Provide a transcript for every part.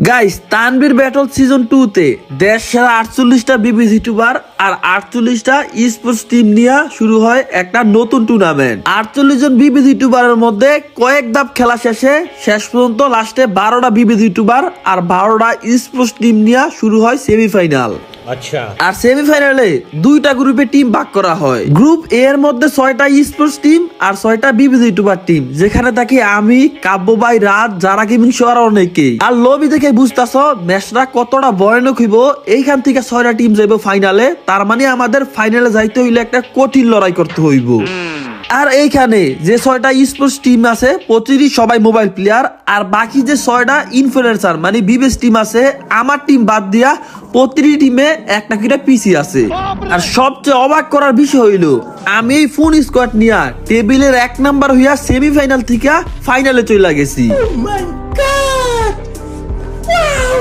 Guys Tanvir battle season 2 তে দেশ সেরা 48টা বিবিসি ইউটিউবার আর 48টা স্পোর্টস টিম নিয়ে শুরু হয় একটা নতুন টুর্নামেন্ট। 48 জন বিবিসি ইউটিউবারের মধ্যে কয়েক ধাপ খেলা শেষে শেষ পর্যন্ত লাস্টে 12টা বিবিসি ইউটিউবার আর 12টা স্পোর্টস টিম নিয়ে শুরু হয় সেমিফাইনাল। আচ্ছা, আর সেমিফাইনালে দুইটা গ্রুপে টিম ভাগ করা হয়। গ্রুপ এ এর মধ্যে 6টা স্পোর্টস টিম আর 6টা বিবিসি ইউটিউবার টিম, যেখানে থাকি আমি, কাব্য ভাই, রাত, যারা গেমিং শো আর অনেকেই। আর লবি দেখে বুঝতাছো ম্যাচটা কতটা ভয়ানক হইব। এইখান থেকে 6টা টিম যাইব ফাইনালে, তার মানে আমাদের ফাইনালে যাইতে হইলে একটা কঠিন লড়াই করতে হইব। আর এইখানে যে 6টা স্পোর্টস টিম আছে প্রতিটি সবাই মোবাইল প্লেয়ার, আর বাকি যে 6টা ইনফ্লুয়েন্সার মানে বিবেস টিম আছে, আমার টিম বাদ দিয়া প্রতিটি টিমে একটা করে পিসি আছে। আর সবচেয়ে অবাক করার বিষয় হইল আমি এই ফোন স্কোয়াড নিয়ে টেবিলের 1 নাম্বার হইয়া সেমিফাইনাল থেকে ফাইনালে চলে গেছি।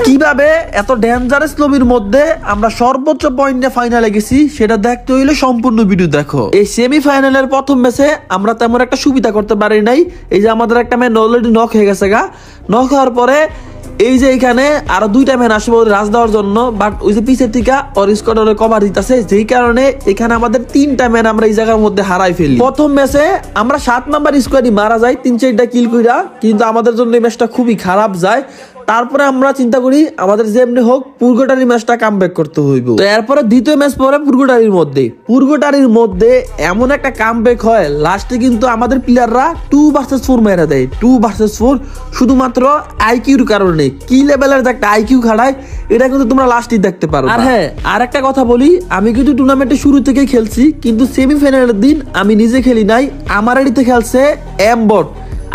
কিভাবে এত ডেঞ্জারাস লবির মধ্যে আমরা সর্বোচ্চ পয়েন্টে ফাইনালে গেছি সেটা দেখতে হইলে সম্পূর্ণ ভিডিও দেখো। এই সেমিফাইনালের প্রথম ম্যাচে আমরা তেমন একটা সুবিধা করতে পারি নাই। এই যে আমাদের একটা ম্যান অলরেডি নক হয়ে গেছে গা। নক হওয়ার পরে এই যে এখানে আরো 2টা ম্যান আসবে রাজ দেওয়ার জন্য, বাট ওই যে পিছের থেকে ওর স্কোয়াডের কভার দিতেছে, যেই কারণে এখানে আমাদের 3টা ম্যান আমরা এই জায়গার মধ্যে হারাই ফেলি। প্রথম ম্যাচে আমরা 7 নাম্বার স্কোয়াডই মারা যাই 3-4টা কিল কইরা, কিন্তু আমাদের জন্য এই ম্যাচটা খুবই খারাপ যায়। তারপরে আমরা চিন্তা করি আমাদের যেমনি হোক পুরগোটারি ম্যাচটা কামব্যাক করতে হইব। তো এরপরে দ্বিতীয় ম্যাচ পরে পুরগোটারির মধ্যে এমন একটা কামব্যাক হয়, লাস্টে কিন্তু আমাদের প্লেয়াররা 2 ভার্সেস 4 মেরে দেয়। 2 ভার্সেস 4 শুধুমাত্র আইকিউর কারণে। কি লেভেলের যে একটা আইকিউ খাড়ায় এটা কিন্তু তোমরা লাস্টই দেখতে পারো। আর হ্যাঁ, আর একটা কথা বলি, আমি কিন্তু টুর্নামেন্টে শুরু থেকেই খেলছি, কিন্তু সেমিফাইনালের দিন আমি নিজে খেলি নাই, আমার এডিতে খেলছে এমবট।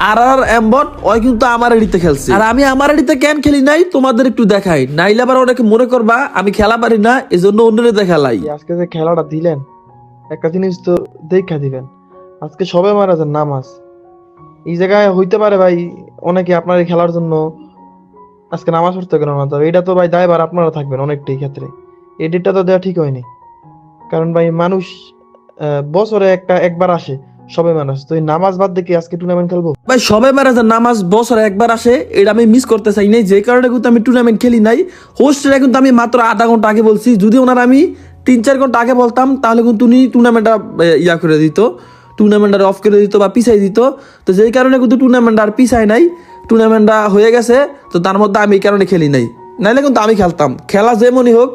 আর এমবট ওই কিন্তু আমার এডিতে খেলছে। আর আমি আমার এডিতে কেন খেলি নাই তোমাদের একটু দেখাই, নাইলে আবার অনেকে মনে করবা আমি খেলা পারি না, এজন্য অন্যদের দেখালাই। আজকে যে খেলাটা দিলেন একটা জিনিস তো দেখা দিবেন, আজকে সবে মারা নামাজ এই জায়গায় হইতে পারে ভাই, অনেকে আপনার এই খেলার জন্য আজকে নামাজ পড়তে গেল না, তবে এটা তো ভাই দায়ভার আপনারা থাকবেন অনেকটাই ক্ষেত্রে। এডিটটা তো দেওয়া ঠিক হয়নি, কারণ ভাই মানুষ বছরে একবার আসে সবে মানুষ, তো এই নামাজ বাদ দেখে আজকে টুর্নামেন্ট খেলবো ভাই? সবাই মারা নামাজ বছরে একবার আসে, এটা আমি মিস করতে চাই নাই, যে কারণে কিন্তু আমি টুর্নামেন্ট খেলি নাই। হোস্টেরা কিন্তু আমি মাত্র আধা ঘন্টা আগে বলছি, যদি ওনার আমি 3-4 ঘন্টা আগে বলতাম তাহলে কিন্তু উনি টুর্নামেন্টটা ইয়া করে দিত, টুর্নামেন্টটা অফ করে দিত বা পিছাই দিত। তো যেই কারণে কিন্তু টুর্নামেন্টটা আর পিছাই নাই, টুর্নামেন্টটা হয়ে গেছে। তো তার মধ্যে আমি এই কারণে খেলি নাই, নাইলে কিন্তু আমি খেলতাম। খেলা যেমনই হোক,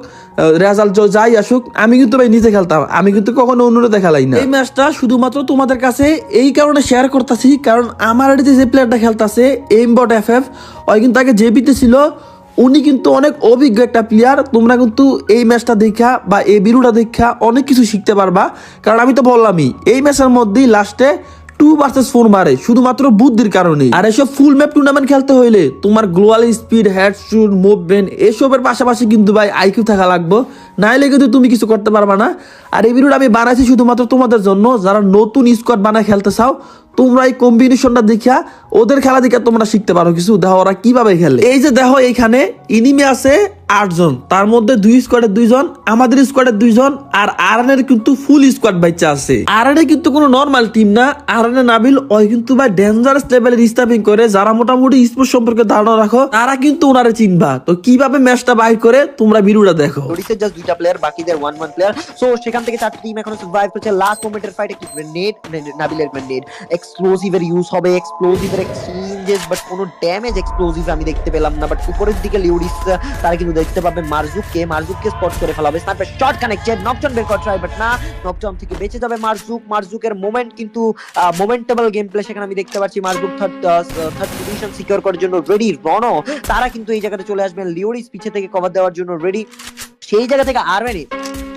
রেজাল্ট যাই আসুক, আমি কিন্তু ভাই নিজে খেলতাম, আমি কিন্তু কখনো অন্যরা খেলাই না। এই ম্যাচটা শুধুমাত্র তোমাদের কাছে এই কারণে শেয়ার করতেছি, কারণ আমার এদিকে যে প্লেয়ারটা খেলতেছে এমবট এফএফ, ওই কিন্তু আগে জেবিতে ছিল, উনি কিন্তু অনেক অভিজ্ঞ একটা প্লেয়ার। তোমরা কিন্তু এই ম্যাচটা দেখা বা এই ভিডিওটা দেখা অনেক কিছু শিখতে পারবা, কারণ আমি তো বললামই এই ম্যাচের মধ্যেই লাস্টে 2 ভার্সেস 4 মারে শুধুমাত্র বুদ্ধির কারণে। আর এসব ফুল ম্যাপ টুর্নামেন্ট খেলতে হইলে তোমার গ্লোয়াল স্পিড, হেড শুট, মুভমেন্ট এসবের পাশাপাশি কিন্তু ভাই আইকিউ থাকা লাগবে, নাইলে কিন্তু তুমি কিছু করতে পারবা না। আর এই ভিডিওটা আমি বানাইছি শুধুমাত্র তোমাদের জন্য, যারা নতুন স্কোয়াড বানায় খেলতে চাও, তোমরা এই কম্বিনেশনটা দেখা ওদের খেলা দেখে তোমরা শিখতে পারো কিছু। দেখো ওরা কিভাবে খেলে। এই যে দেখো এইখানে ইনিমি আছে 8 জন, তার মধ্যে 2 স্কোয়াডের 2 জন, আমাদের স্কোয়াডের 2 জন, আর আরএনের কিন্তু ফুল স্কোয়াড বাচ্চা আছে। আরএনের কিন্তু কোনো নর্মাল টিম না, আরএনের নাবিল ওই কিন্তু ভাই ডেঞ্জারাস লেভেলের স্টাফিং করে। যারা মোটামুটি স্পোর্টস সম্পর্কে ধারণা রাখো তারা কিন্তু ওনারে চিনবা। তো কিভাবে ম্যাচটা বাইর করে তোমরা ভিডিওটা দেখো। ওডিসের জাস্ট 2টা প্লেয়ার, বাকিদের 1-1 প্লেয়ার। সো সেখান থেকে 4টি টিম এখনো সার্ভাইভ করছে। লাস্ট মোমেন্টের ফাইট, একটি গ্রেনেড, নাবিলের গ্রেনেড এক্সপ্লোসিভের ইউজ হবে, এক্সপ্লোসিভের এক্সচেঞ্জেস, বাট কোনো ড্যামেজ এক্সপ্লোসিভ আমি দেখতে পেলাম না। বাট উপরের দিকে লিওডিস তারা কিন্তু দেখতে পাবে মারজুককে স্পট করে ফেলা হবে। স্নাইপার শট কানেক্টেড, নকটাউন বের করা ট্রাই, বাট না, নকটাউন থেকে বেঁচে যাবে মারজুকের মোমেন্ট কিন্তু মোমেন্টেবল গেম প্লে সেখানে আমি দেখতে পাচ্ছি। মারজুক থার্ড পজিশন সিকিউর করার জন্য রেডি। রনো তারা কিন্তু এই জায়গাতে চলে আসবেন, লিওডিস পিছে থেকে কভার দেওয়ার জন্য রেডি। সেই জায়গা থেকে আরমেনি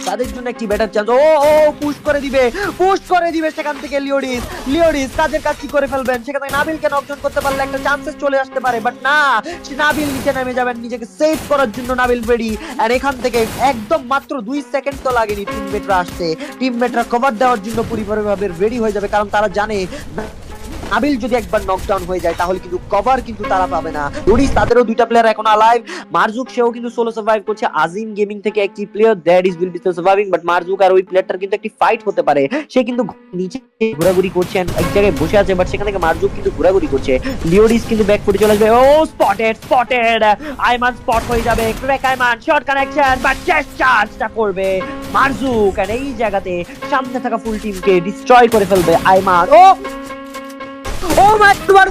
তাদের জন্য একটি বেটার চান্স। ও পুশ করে দিবে সেখান থেকে লিওডিস কাজের কাজ কি করে ফেলবেন। সেখান থেকে নাবিলকে নকডাউন করতে পারলে একটা চান্সেস চলে আসতে পারে, বাট না, নাবিল নিচে নেমে যাবেন নিজেকে সেভ করার জন্য। নাবিল রেডি, আর এখান থেকে একদম মাত্র 2 সেকেন্ড তো লাগেনি টিমমেটরা আসতে, টিমমেটরা কভার দেওয়ার জন্য পরিপূর্ণভাবে রেডি হয়ে যাবে, কারণ তারা জানে নাবিল যদি একবার নকডাউন হয়ে যায় তাহলে কিন্তু কভার কিন্তু তারা পাবে না। লুডিস তাদেরও দুইটা প্লেয়ার এখন আলাইভ। মারজুক সেও কিন্তু সোলো সার্ভাইভ করছে। আজিম গেমিং থেকে একটি player that is will be surviving, but Marzuk আর ওই প্লেয়ারটার কিন্তু একটি ফাইট হতে পারে। সে কিন্তু নিচে ঘোরাঘুরি করছে, এক জায়গায় বসে আছে, বাট সেখান থেকে মারজুক কিন্তু ঘোরাঘুরি করছে। লিওডিস কিন্তু ব্যাক ফুটে চলে আসবে। ও স্পটেড আইমান স্পট হয়ে যাবে। Crack Aiman short connection, but chest চার্জটা করবে মারজুক, আর এই জায়গাতে সামনে থাকা ফুল টিমকে ডিস্ট্রয় করে ফেলবে আইমান। ও মাই গড,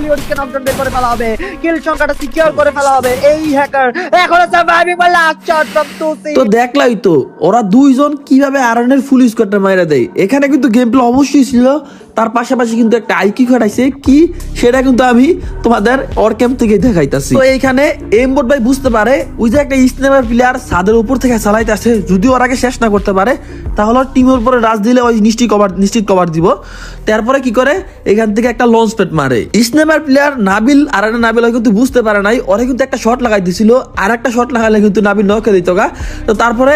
লিওডিসকে নকডাউন বের করে ফেলা হবে, কিল সংখ্যাটা সিকিউর করে ফেলা হবে। এই হ্যাকার এখনো সার্ভাইভিং বা লাস্ট শট ফ্রম তুসি। তো দেখলাই তো ওরা দুইজন কিভাবে আরনের ফুল স্কোয়াডটা মাইরা দেয়। এখানে কিন্তু গেম প্লে অবশ্যই ছিল, তার পাশাপাশি কিন্তু একটা আইকিউ খাটাইছে কি সেটা কিন্তু আমি তোমাদের অর ক্যাম্প থেকে দেখাইতাছি। তো এইখানে এমবোর্ড ভাই বুঝতে পারে ওই যে একটা স্নেপার প্লেয়ার ছাদের উপর থেকে চালাইতেছে, যদি ওর আগে শেষ না করতে পারে তাহলে টিমের উপরে রাজ দিলে ওই নিশ্চিত কভার দিব। তারপরে কি করে এখান থেকে একটা লঞ্চ প্যাড মারে স্নেপার প্লেয়ার নাবিল। আর একটা নাবিল কিন্তু বুঝতে পারে নাই, ওরা কিন্তু একটা শট লাগাই দিছিল, আর একটা শট লাগালে কিন্তু নাবিল নকে দিত গা। তো তারপরে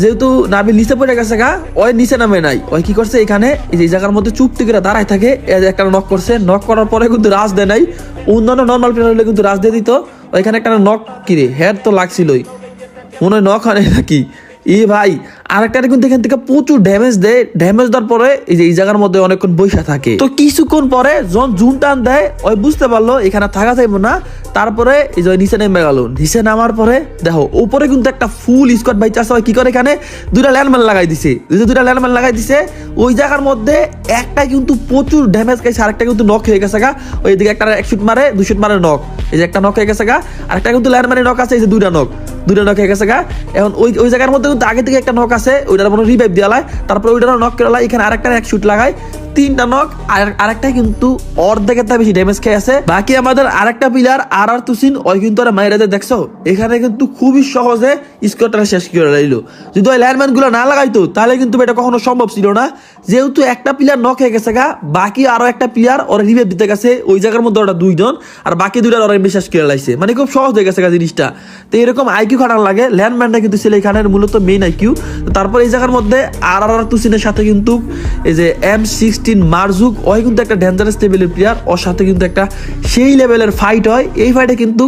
যেহেতু নাবিল নিচে পড়ে গেছে গা, ওই নিচে নামে নাই, ওই কি করছে এখানে এই জায়গার মধ্যে চুপটি করে দাঁড়ায় থাকে। একটা নক করছে, নক করার পরে কিন্তু রাজ দেয় নাই। অন্যান্য নর্মাল প্লেয়ার হলে কিন্তু রাজ দিয়ে দিত। ওইখানে একটা নক কিরে হেড তো লাগছিলই, মনে হয় নক হয় নাকি ভাই। আরেকটা কিন্তু এখান থেকে প্রচুর ড্যামেজ দেয়। ড্যামেজ দেওয়ার পরে এই যে এই জায়গার মধ্যে অনেকক্ষণ বৈশা থাকে। তো কিছুক্ষণ পরে যখন জুন টান দেয় ওই বুঝতে পারলো এখানে থাকা যাইবো না। তারপরে এই যে নিচে নেমে গেল। নিচে নামার পরে দেখো উপরে কিন্তু একটা ফুল স্কোয়াড ভাই চাষ হয়। কি করে এখানে দুইটা ল্যান্ডম্যান লাগাই দিছে, দুইটা ল্যান্ডম্যান লাগাই দিছে। ওই জায়গার মধ্যে একটা কিন্তু প্রচুর ড্যামেজ খাইছে, আরেকটা কিন্তু নক হয়ে গেছে গা। ওইদিকে একটা এক শুট মারে, দুই শুট মারে নক। এই যে একটা নক হয়ে গেছে গা, আরেকটা কিন্তু ল্যান্ডম্যানের নক আছে। এই যে দুইটা নক হয়ে গেছে গা। এখন ওই জায়গার মধ্যে কিন্তু আগে থেকে একটা নক আছে, ওইটার মনে রিভাইভ দেওয়া, তারপরে ওইটারও নক করে এখানে আরেকটা এক শুট লাগায়, তিনটা নক। আরেকটা কিন্তু অর্ধেকের তা বেশি ড্যামেজ খেয়ে আছে। বাকি আমাদের আরেকটা প্লেয়ার আর তুসিন ওই কিন্তু ওরা মাইরা দেয়। দেখছো এখানে কিন্তু খুবই সহজে স্কোয়াডটা শেষ করে লাইলো। যদি ওই লাইনম্যান গুলো না লাগাইতো তাহলে কিন্তু এটা কখনো সম্ভব ছিল না। যেহেতু একটা প্লেয়ার নক হয়ে গেছে গা, বাকি আরো একটা প্লেয়ার ওরা রিভাইভ দিতে গেছে। ওই জায়গার মধ্যে ওরা দুইজন, আর বাকি দুইটা ওরা বিশ্বাস করে লাইছে। মানে খুব সহজ হয়ে গেছে গা জিনিসটা। তো এরকম আইকিউ খাটানো লাগে। ল্যান্ডম্যানটা কিন্তু ছিল এখানের মূলত মেইন আইকিউ। তারপর এই জায়গার মধ্যে আর তুসিনের সাথে কিন্তু এই যে M16 মারজুক ওই কিন্তু একটা ডেঞ্জারাস লেভেলের প্লেয়ার, ওর সাথে কিন্তু একটা সেই লেভেলের ফাইট হয়। এই ফাইটে কিন্তু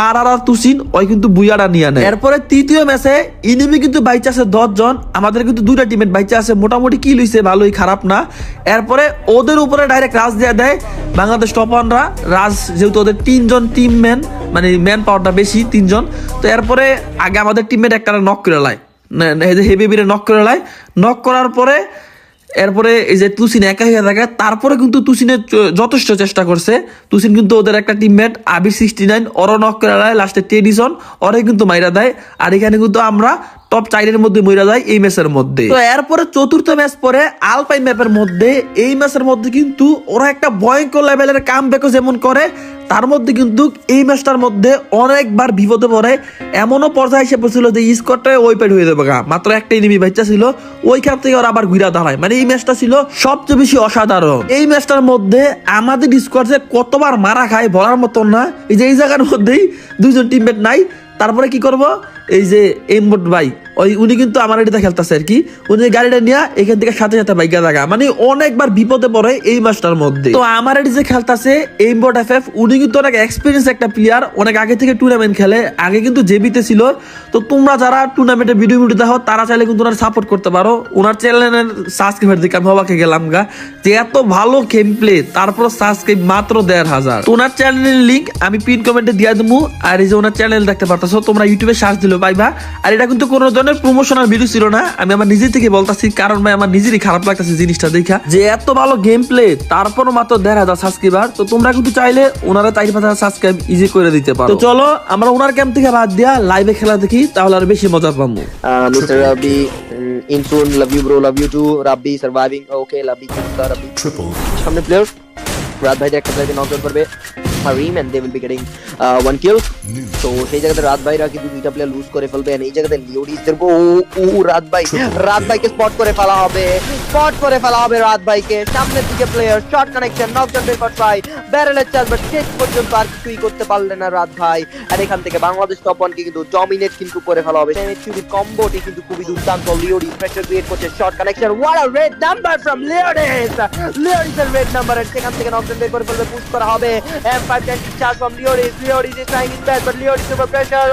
আর তুসিন ওই কিন্তু বুয়াটা নিয়ে নেয়। এরপরে তৃতীয় ম্যাচে ইনিমি কিন্তু বাইচা আছে 10 জন, আমাদের কিন্তু দুইটা টিমের বাইচা আছে। মোটামুটি কি লইছে ভালোই খারাপ না। এরপরে ওদের উপরে ডাইরেক্ট রাজ দেয়া দেয় বাংলাদেশ টপ ওয়ানরা। রাজ যেহেতু ওদের 3 জন টিম ম্যান, মানে ম্যান পাওয়ারটা বেশি 3 জন। তো এরপরে আগে আমাদের টিমমেট একটা নক করে লাই, হেভি বিরে নক করে লাই। নক করার পরে এরপরে এই যে তুসিন একা হয়ে থাকে। তারপরে কিন্তু তুসিনের যথেষ্ট চেষ্টা করছে। তুসিন কিন্তু ওদের একটা টিমমেট আবির 69 ওরও নক করে দেয়, লাস্টে টেডিসন ওরে কিন্তু মাইরা দেয়। আর এখানে কিন্তু আমরা টপ 4 মধ্যে মইরা যায় এই ম্যাচের মধ্যে। তো এরপরে চতুর্থ ম্যাচ পরে আলপাইন ম্যাপের মধ্যে, এই ম্যাচের মধ্যে কিন্তু ওরা একটা ভয়ঙ্কর লেভেলের কাম ব্যাকও যেমন করে, তার মধ্যে কিন্তু এই ম্যাচটার মধ্যে অনেকবার বিপদে পড়ে। এমনও পর্যায়ে এসে পড়ছিল যে স্কোরটা ওইপাইড হয়ে যাবে গা, মাত্র একটা এনিমি বাচ্চা ছিল। ওইখান থেকে ওরা আবার ঘুরা দাঁড়ায়। মানে এই ম্যাচটা ছিল সবচেয়ে বেশি অসাধারণ। এই ম্যাচটার মধ্যে আমাদের স্কোয়াড যে কতবার মারা খায় বলার মতন না। এই যে এই জায়গার মধ্যেই দুইজন টিমমেট নাই। তারপরে কি করব, এই যে এমবোর্ড ভাই উনি কিন্তু আমার এটাতে খেলতেছে আর কি। উনি গাড়িটা নিয়ে এখান থেকে সাথে সাথে বাইকা জায়গা, মানে অনেকবার বিপদে পড়ে এই ম্যাচটার মধ্যে। তো আমার এটি যে খেলতেছে এমবোর্ড FF, উনি কিন্তু অনেক এক্সপিরিয়েন্স একটা প্লেয়ার, অনেক আগে থেকে টুর্নামেন্ট খেলে, আগে কিন্তু জেবিতে ছিল। তো তোমরা যারা টুর্নামেন্টে ভিডিও দেখো তারা চাইলে কিন্তু ওনার সাপোর্ট করতে পারো। ওনার চ্যানেলের সাবস্ক্রাইবার দেখে আমি অবাকে গেলাম গা যে এত ভালো গেম প্লে, তারপর সাবস্ক্রাইব মাত্র 1500। তো ওনার চ্যানেলের লিঙ্ক আমি পিন কমেন্টে দিয়ে দেবো। আর এই যে ওনার চ্যানেল দেখতে পারতেছো, তোমরা ইউটিউবে সার্চ দিলেও পাইবা। আর এটা কিন্তু কোনো ধরনের প্রমোশনাল ভিডিও ছিল না, আমি আমার নিজে থেকে বলতাছি, কারণ ভাই আমার নিজেরই খারাপ লাগতেছে জিনিসটা দেখা যে এত ভালো গেম প্লে, তারপরও মাত্র 1500 সাবস্ক্রাইবার। তো তোমরা কিন্তু চাইলে ওনারা 4-5,000 সাবস্ক্রাইব ইজি করে দিতে পারো। তো চলো আমরা ওনার গেম থেকে বাদ দিয়া লাইভে খেলা দেখি, তাহলে আর বেশি মজা পাবো। Mr. Rabbi, intune, love you bro, love you too. Rabbi surviving, okay, Rabbi, Rabbi. Triple. সামনে প্লেয়ার রাত ভাই একটা প্লেয়ারকে নক ডাউন করবে Harim and they will be getting one kill. তো সেই জায়গাতে রাত ভাইরা কিন্তু দুইটা প্লেয়ার লুজ করে ফেলবে and এই জায়গাতে লিওডিস দেখবো রাত ভাইকে স্পট করে ফেলা হবে রাত ভাইকে। সামনের দিকে player short connection knock down বের করতে হয় ব্যারেলের চার্জ বাট শেষ পর্যন্ত আর কিছুই করতে পারলেন না রাত ভাই। আর এখান থেকে বাংলাদেশ টপ 1 কে কিন্তু ডমিনেট কিন্তু করে ফেলা হবে। সেমিচুরির কম্বোটি কিন্তু খুবই দুর্দান্ত। লিওডিস প্রেসার ক্রিয়েট করছে short connection what a red number from লিওডিসের রেড নাম্বার এর সেখান থেকে নক ডাউন বের করে ফেলবে পুশ করা হবে M5 charge from Leodis is trying is back but Leodis উপর প্রেসার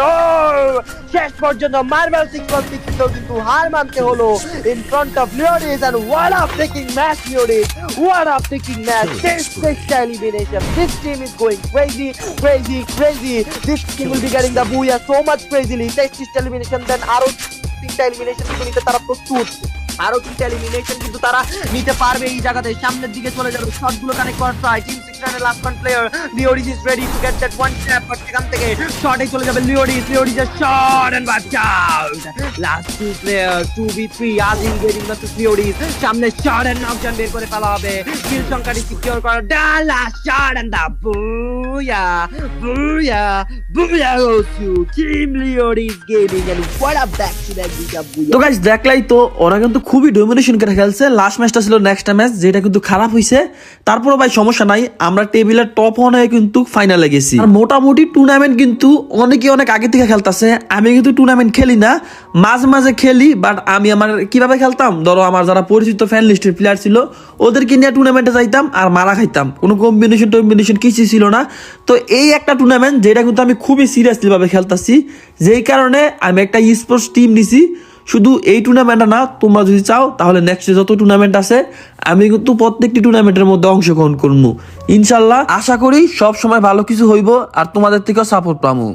শেষ পর্যন্ত মার্বেল 616 কিন্তু হার মানতে হলো in front of Leodis and what a taking match Leodis what a taking match this elimination this team is going crazy this team will be getting the booyah so much crazily this elimination then আরো তিনটা elimination কিন্তু নিতে তারা প্রস্তুত আরো তিনটা elimination কিন্তু তারা নিতে পারবে এই জায়গাতে সামনের দিকে চলে যাবে শটগুলো কানেক্ট করার ট্রাই টিম 6 এর last one player Leodis is ready to get that one tap but সেখান থেকে শটে চলে যাবে লিওডিস এর shot and but out last two player 2v3 Azim getting the Leodis সামনে শট এন্ড নকডাউন বের করে ফেলা হবে কিল সংখ্যাটি সিকিউর করা লাস্ট শট এন্ড দা বুয়া goes to team Leodis gaming and what a back to that তো গাইস দেখলাই তো ওরা কিন্তু খুবই ডমিনেশন করে খেলছে। লাস্ট ম্যাচটা ছিল নেক্সট ম্যাচ যেটা কিন্তু খারাপ হয়েছে, তারপরে ভাই সমস্যা নাই, আমরা টেবিলের টপ 1 হয়ে কিন্তু ফাইনালে গেছি। আর মোটামুটি টুর্নামেন্ট কিন্তু অনেক আগে থেকে খেলতেছে। আমি কিন্তু টুর্নামেন্ট খেলি না, মাঝে মাঝে খেলি, বাট আমি আমার কিভাবে খেলতাম, ধরো আমার যারা পরিচিত ফ্যান লিস্টের প্লেয়ার ছিল ওদেরকে নিয়ে টুর্নামেন্টে যাইতাম আর মারা খাইতাম, কোনো কম্বিনেশন কিছুই ছিল না। তো এই একটা টুর্নামেন্ট যেটা কিন্তু আমি খুবই সিরিয়াসলি ভাবে খেলতেছি, যেই কারণে আমি একটা স্পোর্টস টিম নিছি। শুধু এই টুর্নামেন্টটা না, তোমরা যদি চাও তাহলে নেক্সট যত টুর্নামেন্ট আছে আমি কিন্তু প্রত্যেকটি টুর্নামেন্টের মধ্যে অংশগ্রহণ করবো ইনশাল্লাহ। আশা করি সব সময় ভালো কিছু হইব আর তোমাদের থেকেও সাপোর্ট পাবো।